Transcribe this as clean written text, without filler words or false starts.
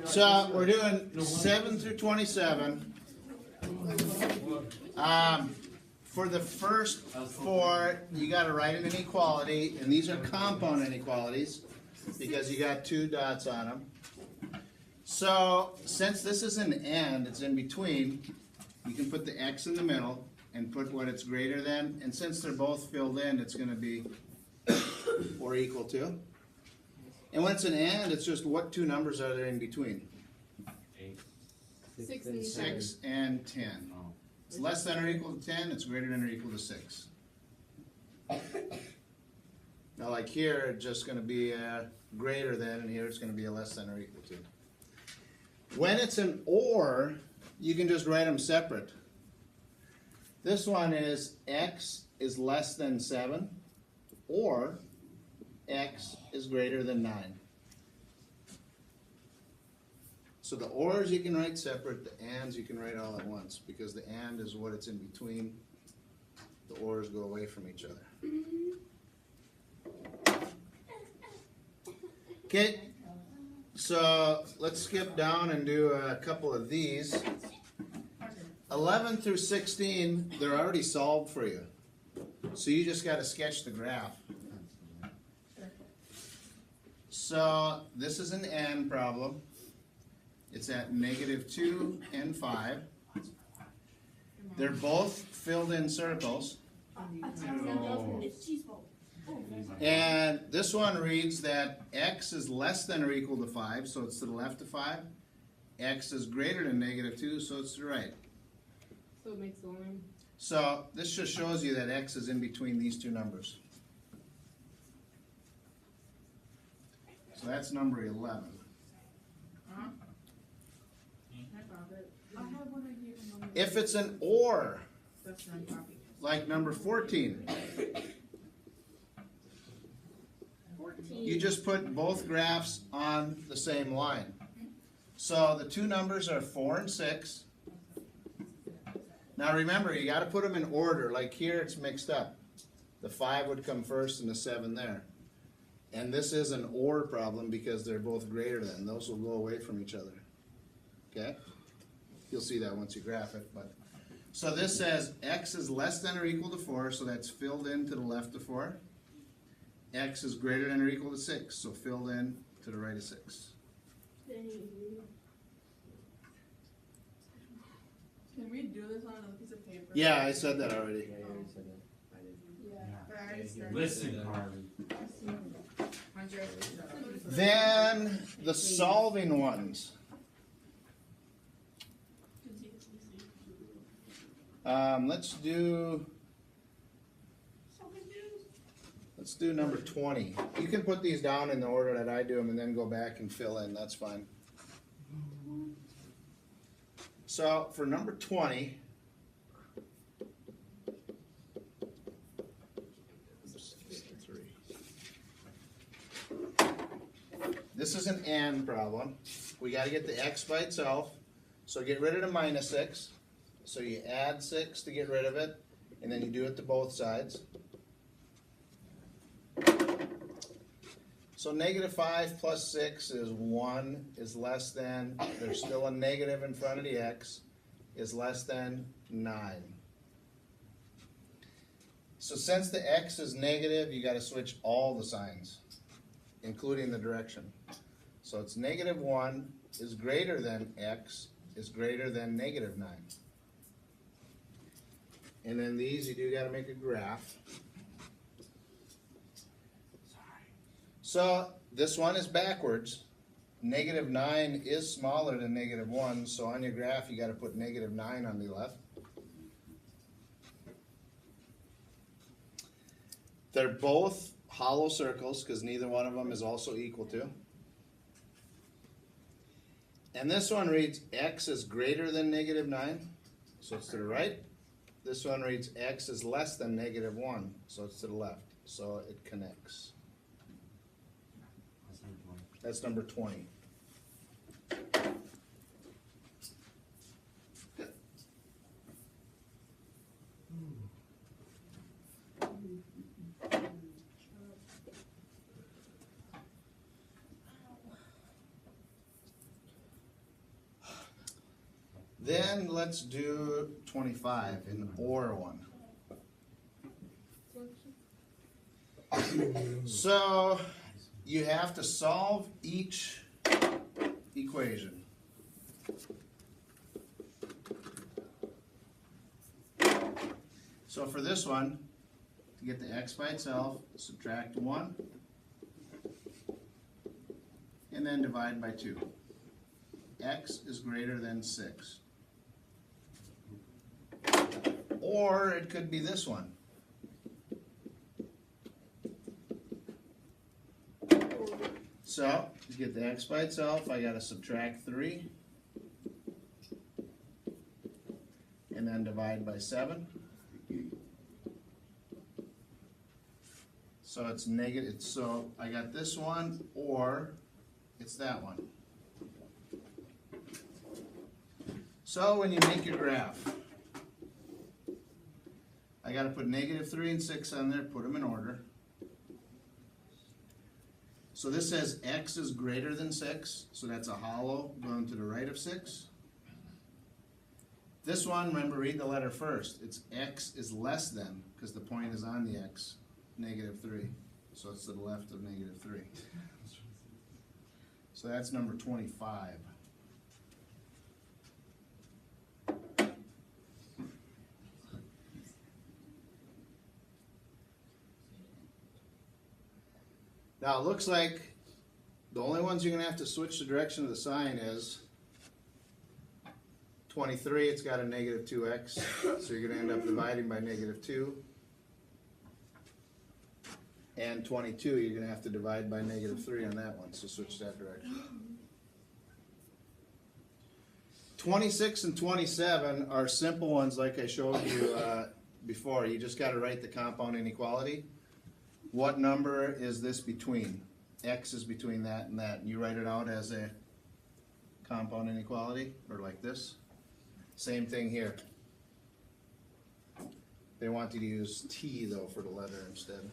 So we're doing 7 through 27. For the first four, you got to write an inequality, and these are compound inequalities because you got two dots on them. So since this is an and, it's in between, you can put the x in the middle and put what it's greater than, and since they're both filled in, it's going to be or equal to. And when it's an and, it's just what two numbers are there in between? 6 and 10. It's less than or equal to 10, it's greater than or equal to 6. Now like here, it's just going to be a greater than, and here it's going to be a less than or equal to. When it's an or, you can just write them separate. This one is x is less than 7, or x is greater than 9. So the ors you can write separate, the ands you can write all at once, because the and is what it's in between. The ors go away from each other. Okay, so let's skip down and do a couple of these. 11 through 16, they're already solved for you. So you just got to sketch the graph. So this is an and problem. It's at -2 and 5. They're both filled in circles. And this one reads that x is less than or equal to 5, so it's to the left of 5. X is greater than -2, so it's to the right. So it makes the line. So this just shows you that x is in between these two numbers. So that's number 11. If it's an or, like number 14, you just put both graphs on the same line. So the two numbers are 4 and 6. Now remember, you got to put them in order. Like here, it's mixed up. The 5 would come first and the 7 there. And this is an or problem because they're both greater than. Those will go away from each other. Okay? You'll see that once you graph it. But so this says x is less than or equal to 4, so that's filled in to the left of 4. X is greater than or equal to 6, so filled in to the right of 6. Can we do this on a piece of paper? Yeah, I said that already. Listen, Carly. Then the solving ones. Let's do number 20. You can put these down in the order that I do them and then go back and fill in. That's fine. So for number 20, this is an and problem. We got to get the x by itself. So get rid of the -6. So you add 6 to get rid of it, and then you do it to both sides. So -5 plus 6 is 1 is less than, there's still a negative in front of the x, is less than 9. So since the x is negative, you got to switch all the signs, including the direction. So it's -1 is greater than x is greater than -9. And then these, you do got to make a graph. So this one is backwards. -9 is smaller than -1, so on your graph you got to put -9 on the left. They're both hollow circles because neither one of them is also equal to. And this one reads x is greater than -9, so it's to the right. This one reads x is less than -1, so it's to the left. So it connects. That's number 20. Then let's do 25, an OR one. So you have to solve each equation. So for this one, to get the x by itself, subtract 1, and then divide by 2. X is greater than 6. Or it could be this one. So, to get the x by itself, I gotta subtract 3, and then divide by 7. So it's negative, so I got this one, or it's that one. So when you make your graph, I gotta put -3 and 6 on there, put them in order. So this says x is greater than 6, so that's a hollow going to the right of 6. This one, remember, read the letter first. It's x is less than, because the point is on the x, -3. So it's to the left of -3. So that's number 25. Now it looks like the only ones you're going to have to switch the direction of the sign is 23, it's got a -2x, so you're going to end up dividing by -2. And 22, you're going to have to divide by -3 on that one, so switch that direction. 26 and 27 are simple ones like I showed you before. You just got to write the compound inequality. What number is this between? X is between that and that. And you write it out as a compound inequality, or like this. Same thing here. They want you to use T though for the letter instead.